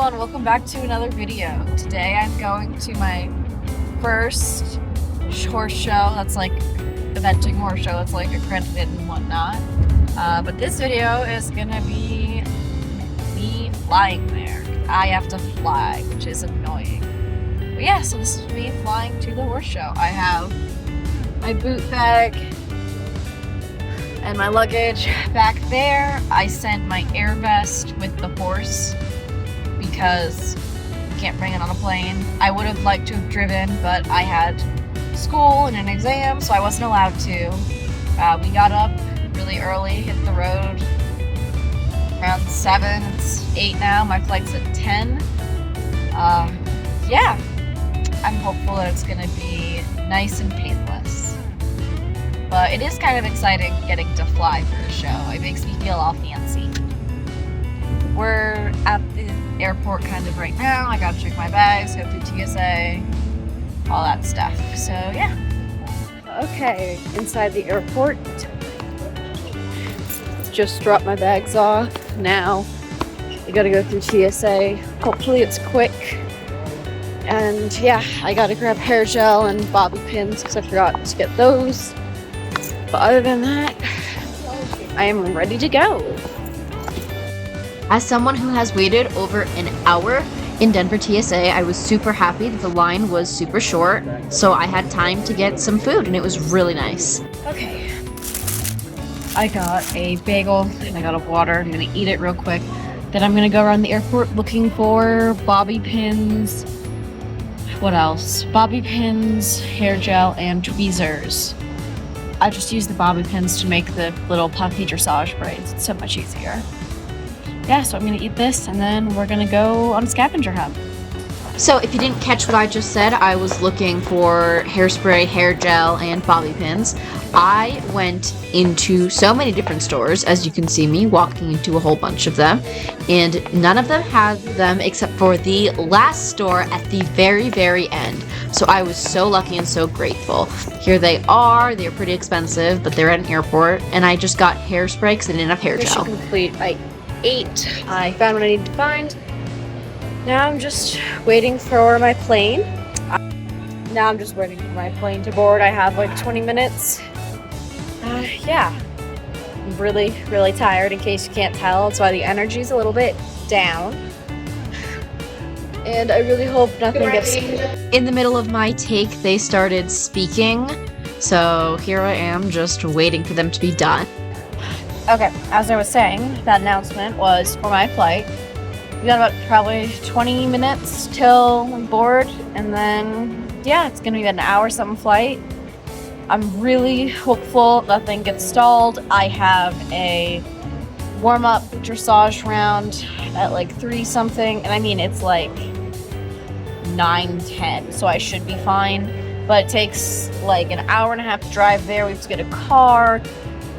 everyone, welcome back to another video. Today I'm going to my first horse show. That's like eventing horse show. It's like accredited and whatnot. But this video is gonna be me flying there. I have to fly, which is annoying. But yeah, so this is me flying to the horse show. I have my boot bag and my luggage back there. I sent my air vest with the horse because you can't bring it on a plane. I would have liked to have driven, but I had school and an exam, so I wasn't allowed to. We got up really early, hit the road around 7. It's 8 now. My flight's at 10. Yeah, I'm hopeful that it's gonna be nice and painless. But it is kind of exciting getting to fly for a show. It makes me feel all fancy. We're at the airport kind of right now. I gotta check my bags, go through TSA, all that stuff. So yeah. Okay, inside the airport. Just dropped my bags off. Now I gotta go through TSA. Hopefully it's quick. And yeah, I gotta grab hair gel and bobby pins because I forgot to get those. But other than that, I am ready to go. As someone who has waited over an hour in Denver TSA, I was super happy that the line was super short, so I had time to get some food, and it was really nice. Okay. I got a bagel and I got a water. I'm gonna eat it real quick. Then I'm gonna go around the airport looking for bobby pins. What else? Bobby pins, hair gel, and tweezers. I just use the bobby pins to make the little puffy dressage braids. It's so much easier. Yeah, so I'm gonna eat this and then we're gonna go on a scavenger hunt. So if you didn't catch what I just said, I was looking for hairspray, hair gel, and bobby pins. I went into so many different stores, as you can see me walking into a whole bunch of them, and none of them had them except for the last store at the very, very end. So I was so lucky and so grateful. Here they are. They're pretty expensive, but they're at an airport, and I just got hairspray because I didn't have hair gel. Mission complete. I ate. I found what I needed to find. Now I'm just waiting for my plane. Now I'm just waiting for my plane to board. I have like 20 minutes. Yeah. I'm really, really tired in case you can't tell. That's why the energy's a little bit down. And I really hope nothing gets... In the middle of my take, they started speaking. So here I am just waiting for them to be done. Okay, as I was saying, that announcement was for my flight. We got about probably 20 minutes till we board, and then, yeah, it's gonna be an hour something flight. I'm really hopeful nothing gets stalled. I have a warm-up dressage round at like 3 something, and I mean, it's like 9:10, so I should be fine. But it takes like an hour and a half to drive there. We have to get a car.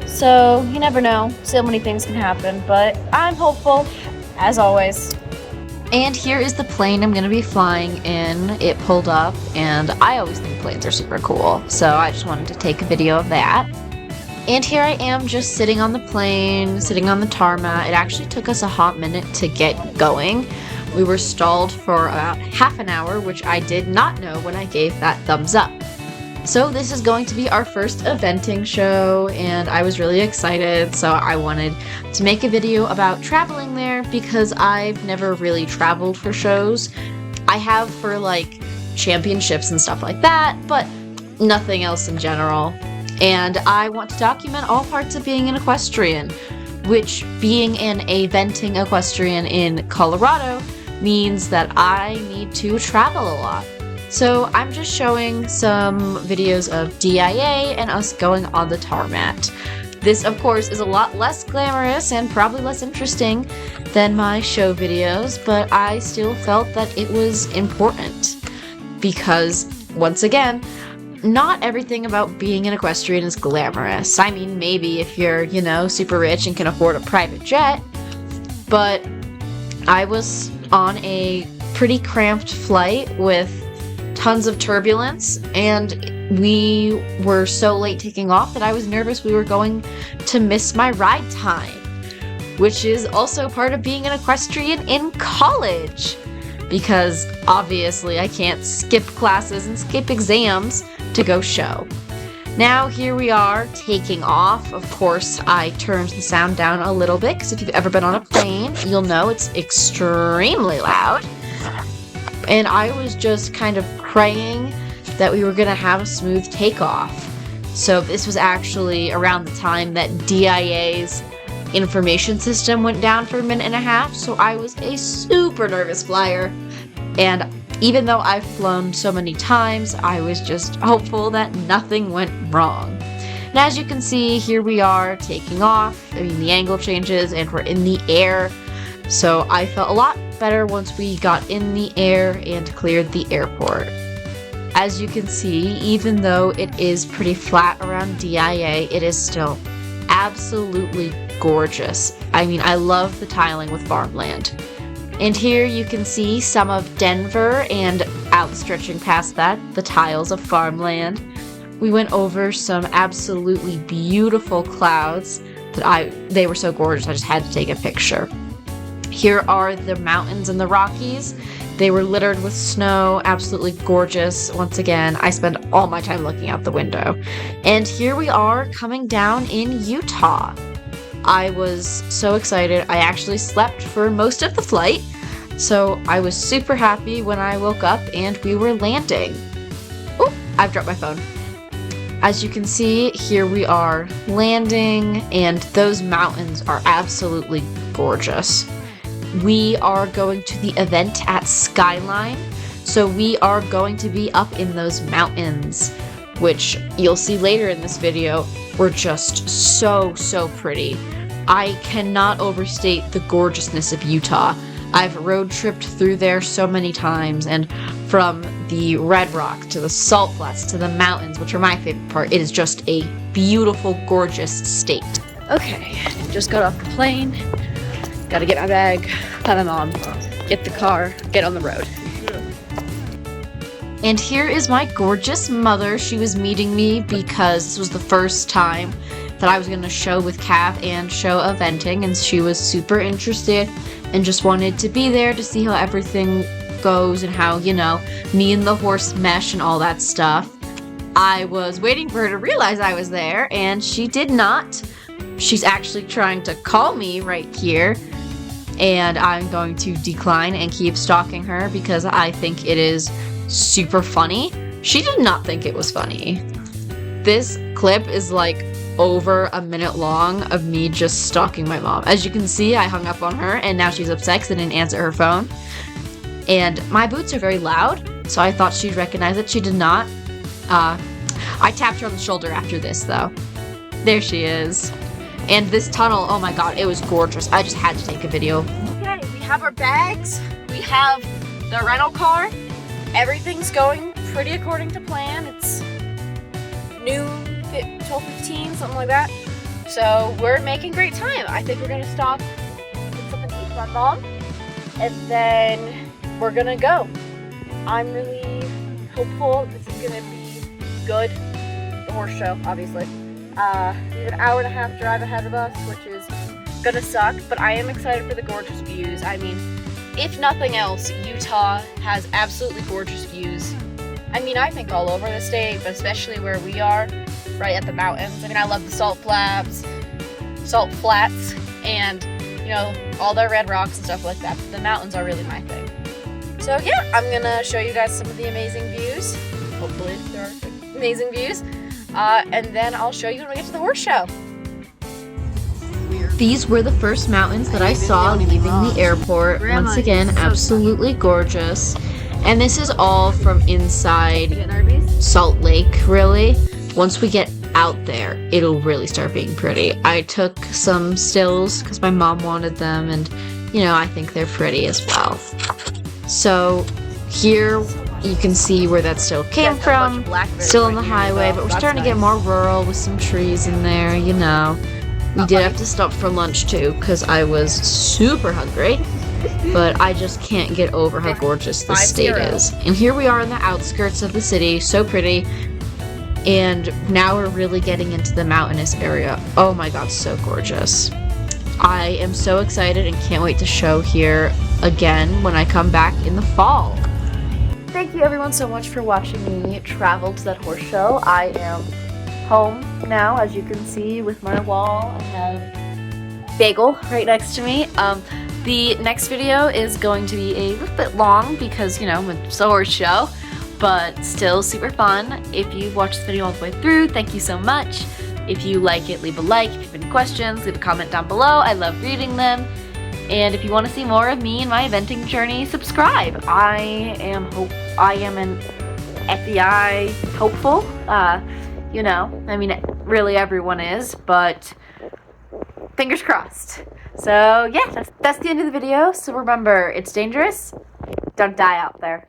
So you never know. So many things can happen, but I'm hopeful, as always. And here is the plane I'm going to be flying in. It pulled up, and I always think planes are super cool, so I just wanted to take a video of that. And here I am just sitting on the plane, sitting on the tarmac. It actually took us a hot minute to get going. We were stalled for about half an hour, which I did not know when I gave that thumbs up. So this is going to be our first eventing show, and I was really excited, so I wanted to make a video about traveling there because I've never really traveled for shows. I have for like championships and stuff like that, but nothing else in general. And I want to document all parts of being an equestrian, which being an eventing equestrian in Colorado means that I need to travel a lot. So I'm just showing some videos of DIA and us going on the tarmac. This, of course, is a lot less glamorous and probably less interesting than my show videos, but I still felt that it was important because, once again, not everything about being an equestrian is glamorous. I mean, maybe if you're, you know, super rich and can afford a private jet, but I was on a pretty cramped flight with tons of turbulence, and we were so late taking off that I was nervous we were going to miss my ride time. which is also part of being an equestrian in college. Because obviously I can't skip classes and skip exams to go show. Now here we are taking off. Of course, I turned the sound down a little bit because if you've ever been on a plane, you'll know it's extremely loud. And I was just kind of praying that we were going to have a smooth takeoff. So this was actually around the time that DIA's information system went down for a minute and a half, so I was a super nervous flyer. And even though I've flown so many times, I was just hopeful that nothing went wrong. And as you can see, here we are taking off. I mean, the angle changes and we're in the air. So I felt a lot better once we got in the air and cleared the airport. As you can see, even though it is pretty flat around DIA, it is still absolutely gorgeous. I mean, I love the tiling with farmland. And here you can see some of Denver and outstretching past that, the tiles of farmland. We went over some absolutely beautiful clouds that they were so gorgeous I just had to take a picture. Here are the mountains and the Rockies. They were littered with snow, absolutely gorgeous. Once again, I spend all my time looking out the window. And here we are coming down in Utah. I was so excited. I actually slept for most of the flight, so I was super happy when I woke up and we were landing. Oh, I've dropped my phone. As you can see, here we are landing, and those mountains are absolutely gorgeous. We are going to the event at Skyline, so we are going to be up in those mountains, which you'll see later in this video were just so pretty. I cannot overstate the gorgeousness of Utah. I've road tripped through there so many times, and from the Red Rock to the Salt Flats to the mountains, which are my favorite part, it is just a beautiful, gorgeous state. Okay, just got off the plane. Gotta get my bag, have my mom, get the car, get on the road. And here is my gorgeous mother. She was meeting me because this was the first time that I was going to show with Cav and show eventing, and she was super interested and just wanted to be there to see how everything goes and how, you know, me and the horse mesh and all that stuff. I was waiting for her to realize I was there, and she did not. She's actually trying to call me right here, and I'm going to decline and keep stalking her because I think it is super funny. She did not think it was funny. This clip is like over a minute long of me just stalking my mom. As you can see, I hung up on her and now she's upset because I didn't answer her phone. And my boots are very loud, so I thought she'd recognize it. She did not. I tapped her on the shoulder after this though. There she is. And this tunnel, oh my god, it was gorgeous. I just had to take a video. Okay, we have our bags. We have the rental car. Everything's going pretty according to plan. It's noon, 12:15, something like that. So we're making great time. I think we're gonna stop, get something to eat for my mom, and then we're gonna go. I'm really hopeful this is gonna be good. The horse show, obviously. We have an hour and a half drive ahead of us, which is gonna suck, but I am excited for the gorgeous views. I mean, if nothing else, Utah has absolutely gorgeous views. I mean, I think all over the state, but especially where we are, right at the mountains. I mean, I love the salt flats, and, you know, all the red rocks and stuff like that. But the mountains are really my thing. So yeah, I'm gonna show you guys some of the amazing views. Hopefully there are amazing views. And then I'll show you when we get to the horse show. These were the first mountains that I saw leaving the airport. Once again, absolutely gorgeous. And this is all from inside Salt Lake, really. Once we get out there, it'll really start being pretty. I took some stills because my mom wanted them, and, you know, I think they're pretty as well. So here you can see where that still came from. Still on the highway, but we're starting to get more rural with some trees in there, you know. We did have to stop for lunch too, because I was super hungry, but I just can't get over how gorgeous this state is. And here we are in the outskirts of the city, so pretty, and now we're really getting into the mountainous area. Oh my god, so gorgeous. I am so excited and can't wait to show here again when I come back in the fall. Thank you everyone so much for watching me travel to that horse show. I am home now, as you can see with my wall. I have Bagel right next to me. The next video is going to be a little bit long because, you know, it's a horse show, but still super fun. If you've watched the video all the way through, thank you so much. If you like it, leave a like. If you have any questions, leave a comment down below. I love reading them. And if you want to see more of me and my eventing journey, subscribe. I am an FBI hopeful. You know, I mean, really everyone is, but fingers crossed. So yeah, that's the end of the video. So remember, it's dangerous. Don't die out there.